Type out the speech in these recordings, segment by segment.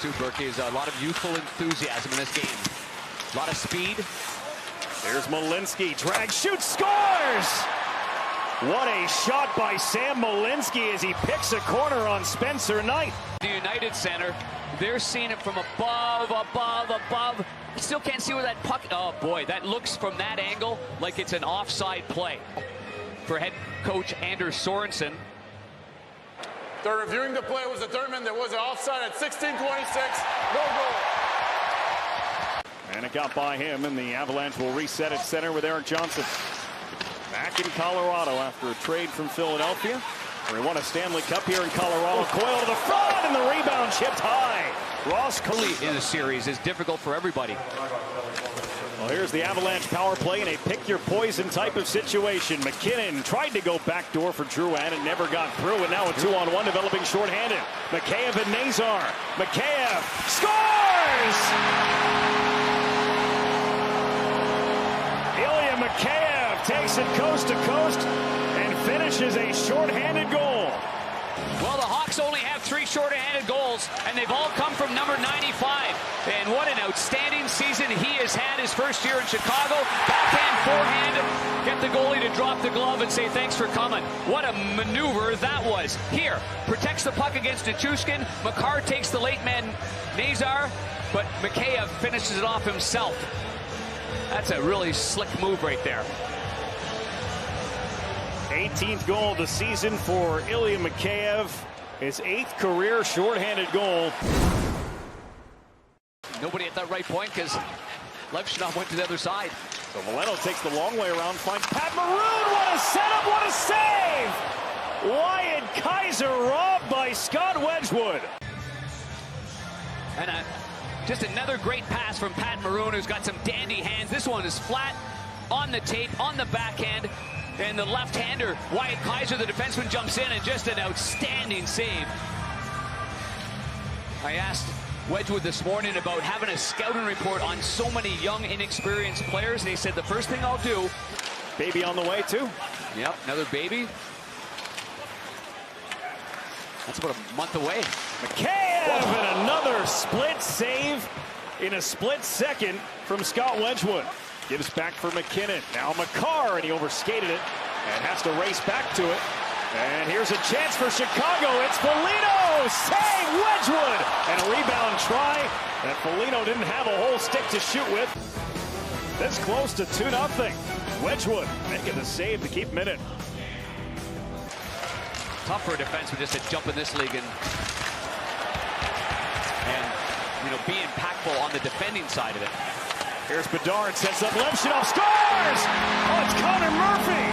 too, Berkey, is a lot of youthful enthusiasm in this game. A lot of speed. There's Malinsky, drag, shoots, scores! What a shot by Sam Malinsky as he picks a corner on Spencer Knight. The United Center, they're seeing it from above. Still can't see where that puck, oh boy, that looks from that angle like it's an offside play for head coach Anders Sorensen. They're reviewing the play. It was determined there was an offside at 16:26. No goal. And it got by him, and the Avalanche will reset at center with Eric Johnson. Back in Colorado after a trade from Philadelphia. They won a Stanley Cup here in Colorado. Coyle to the front, and the rebound chipped high. Ross Cooley In a series is difficult for everybody. Well, here's the Avalanche power play in a pick-your-poison type of situation. McKinnon tried to go backdoor for Drouin and never got through, and now a 2-on-1 developing shorthanded. Mikheyev and Nazar. Mikheyev scores! Ilya Mikheyev takes it coast to coast and finishes a shorthanded goal. Well, the Hawks only have 3 shorthanded goals, and they've all come from number 95. And what an outstanding season he has had his first year in Chicago. Backhand, forehand, get the goalie to drop the glove and say thanks for coming. What a maneuver that was. Here, protects the puck against Nichushkin. Makar takes the late man Nazar, but Mikheyev finishes it off himself. That's a really slick move right there. 18th goal of the season for Ilya Mikheyev. His 8th career shorthanded goal. Nobody at that right point because Levshunov went to the other side. So Milano takes the long way around, finds Pat Maroon. What a setup, what a save! Wyatt Kaiser robbed by Scott Wedgwood. And just another great pass from Pat Maroon, who's got some dandy hands. This one is flat on the tape, on the backhand. And the left-hander, Wyatt Kaiser, the defenseman, jumps in, and just an outstanding save. I asked Wedgwood this morning about having a scouting report on so many young, inexperienced players, and he said the first thing I'll do... Baby on the way, too. Yep, another baby. That's about a month away. Mikheyev and another split save in a split second from Scott Wedgwood. Gives back for McKinnon. Now Makar, and he overskated it and has to race back to it. And here's a chance for Chicago. It's Foligno! Save Wedgwood! And a rebound try that Foligno didn't have a whole stick to shoot with. This close to 2-0. Wedgwood making the save to keep him in it. Tough for a defenseman just to jump in this league and be impactful on the defending side of it. Here's Bedard, sets up Levshunov, scores! Oh, it's Connor Murphy!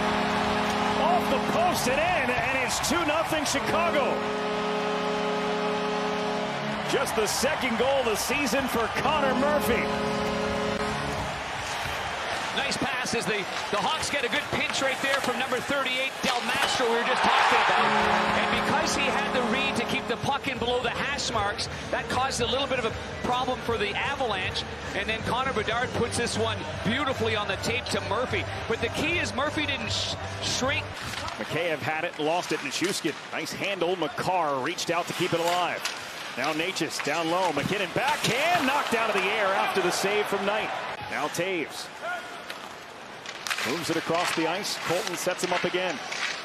Off the post and in, and it's 2-0 Chicago. Just the second goal of the season for Connor Murphy. Nice pass as the Hawks get a good pinch right there from number 38, Del Mastro, we were just talking about. And because he had the read to keep the puck in below the hash marks, that caused a little bit of a problem for the Avalanche. And then Connor Bedard puts this one beautifully on the tape to Murphy. But the key is Murphy didn't shrink. Mikheyev had it, lost it, Nichushkin. Nice handle, Makar reached out to keep it alive. Now Natchez down low, McKinnon backhand, knocked out of the air after the save from Knight. Now Taves. Moves it across the ice. Colton sets him up again.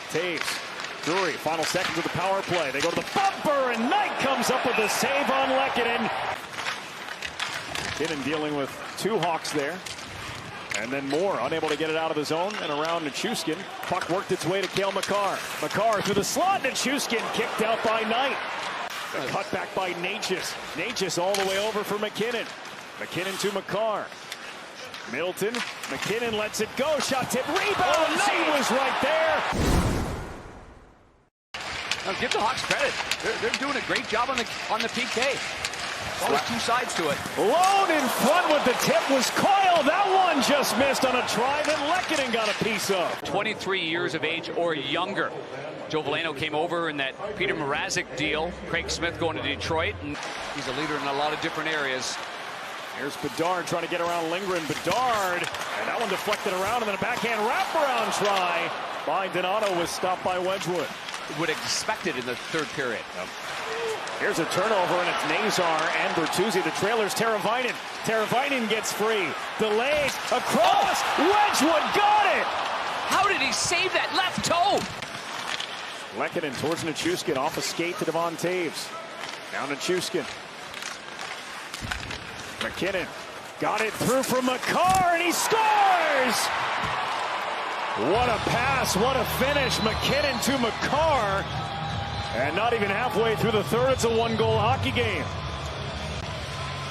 Taves. Drury, final seconds of the power play. They go to the bumper, and Knight comes up with the save on Lehkonen. McKinnon dealing with 2 Hawks there. And then Moore unable to get it out of the zone and around Nichushkin. Puck worked its way to Cale Makar. Makar through the slot. Nichushkin kicked out by Knight. A cut back by Natchez. Natchez all the way over for McKinnon. McKinnon to Makar. Middleton, McKinnon lets it go, shot tip, rebound, Knight was right there. Now give the Hawks credit. They're doing a great job on the PK. Always 2 sides to it. Lone in front with the tip was Coyle. That one just missed on a try that Lehkonen got a piece of. 23 years of age or younger. Joe Veleno came over in that Peter Mrazek deal. Craig Smith going to Detroit, and he's a leader in a lot of different areas. Here's Bedard trying to get around Lindgren. Bedard, and that one deflected around, and then a backhand wraparound try by Donato was stopped by Wedgwood. would have expected in the third period. Here's a turnover, and it's Nazar and Bertuzzi. The trailer's Teravainen. Teravainen gets free. Delays. Across. Wedgwood got it. How did he save that left toe? Lehkonen towards Nichushkin. Off a skate to Devon Taves. Now Nichushkin. McKinnon got it through from Makar, and he scores! What a pass, what a finish. McKinnon to Makar. And not even halfway through the third, it's a one-goal hockey game.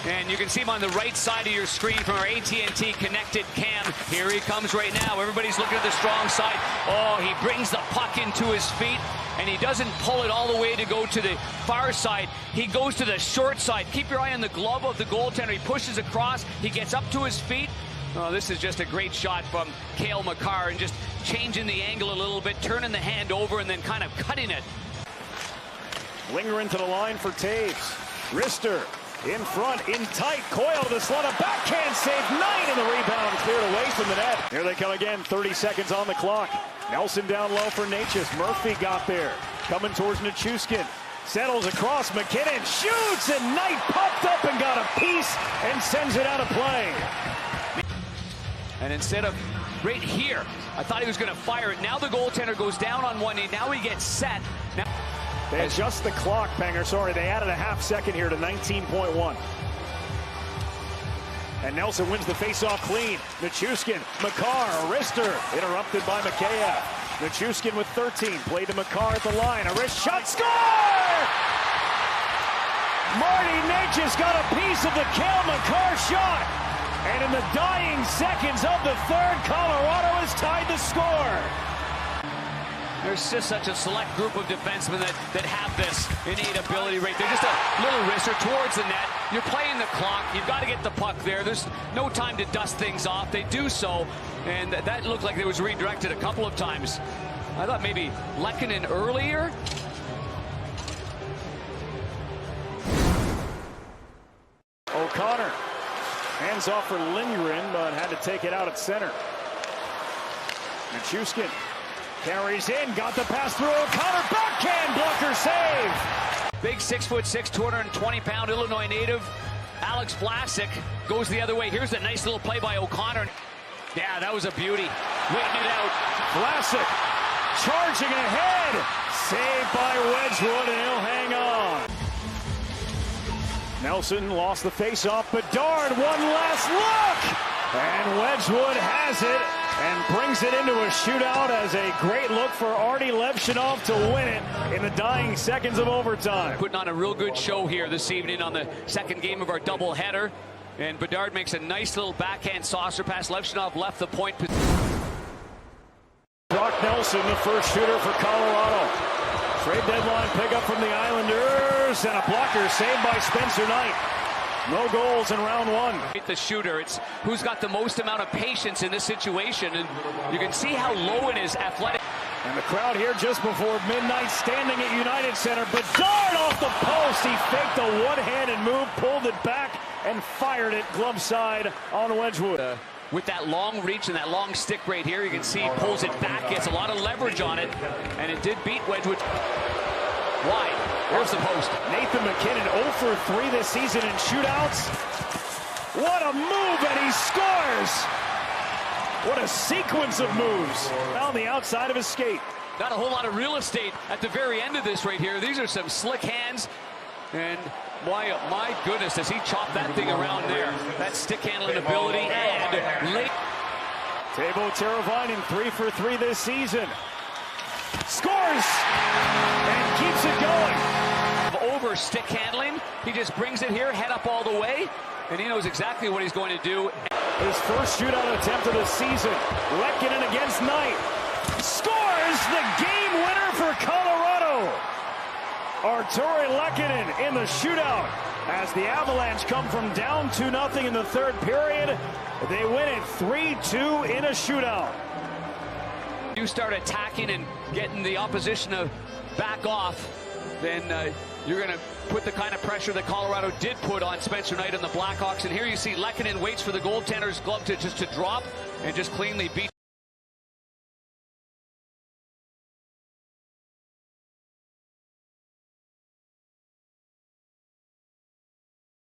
And you can see him on the right side of your screen from our AT&T connected cam. Here he comes right now. Everybody's looking at the strong side. Oh, he brings the puck into his feet, and he doesn't pull it all the way to go to the far side. He goes to the short side. Keep your eye on the glove of the goaltender. He pushes across. He gets up to his feet. Oh, this is just a great shot from Cale Makar, and just changing the angle a little bit, turning the hand over, and then kind of cutting it. Linger into the line for Taves. Rister in front, in tight. Coyle to the slot. A backhand save. 9 in the rebound. Cleared away from the net. Here they come again. 30 seconds on the clock. Nelson down low for Natchez. Murphy got there. Coming towards Nichushkin. Settles across. McKinnon shoots, and Knight popped up and got a piece and sends it out of play. And instead of right here, I thought he was going to fire it. Now the goaltender goes down on one knee. Now he gets set. Now they adjust the clock, Panger. Sorry, they added a half second here to 19.1. And Nelson wins the faceoff clean. Nichushkin, Makar, Rister, interrupted by Mikheyev. Nichushkin with 13, played to Makar at the line. A wrist shot, score! Marty Natchez got a piece of the Cale Makar shot. And in the dying seconds of the third, Colorado has tied the score. There's just such a select group of defensemen that have this innate ability right there. Just a little wrister towards the net. You're playing the clock. You've got to get the puck there. There's no time to dust things off. They do so, and that looked like it was redirected a couple of times. I thought maybe Lehkonen earlier. O'Connor. Hands off for Lindgren, but had to take it out at center. Nichushkin carries in, got the pass through. O'Connor, backhand blocker save. Big 6'6", 220-pound Illinois native Alex Vlasic goes the other way. Here's a nice little play by O'Connor. Yeah, that was a beauty. Waiting it out. Vlasic charging ahead. Saved by Wedgwood, and he'll hang on. Nelson lost the faceoff. Bedard, one last look. And Wedgwood has it and brings it into a shootout as a great look for Artie Levshinov to win it in the dying seconds of overtime. Putting on a real good show here this evening on the second game of our doubleheader. And Bedard makes a nice little backhand saucer pass. Levshinov left the point. Brock Nelson, the first shooter for Colorado. Trade deadline pickup from the Islanders, and a blocker saved by Spencer Knight. No goals in round one. The shooter, it's who's got the most amount of patience in this situation, and you can see how low it is athletic. And the crowd here just before midnight standing at United Center. Bedard off the post. He faked a one-handed move, pulled it back, and fired it glove side on Wedgwood. With that long reach and that long stick right here, you can see he pulls it back, gets a lot of leverage on it, and it did beat Wedgwood. Wide. Where's the post? Nathan McKinnon 0 for 3 this season in shootouts. What a move, and he scores! What a sequence of moves down the outside of his skate. Not a whole lot of real estate at the very end of this right here. These are some slick hands, and my goodness, does he chop that thing around there. That stick handling ability, and late. Teuvo Teravainen 3 for 3 this season. Scores! And keeps it going. Over stick handling. He just brings it here, head up all the way, and he knows exactly what he's going to do. His first shootout attempt of the season. Lehkonen against Knight. Scores the game winner for Colorado. Arturi Lehkonen in the shootout. As the Avalanche come from down 2-0 in the third period, they win it 3-2 in a shootout. You start attacking and getting the opposition to back off, then you're going to put the kind of pressure that Colorado did put on Spencer Knight and the Blackhawks. And here you see Lehkonen waits for the goaltender's glove to drop and just cleanly beat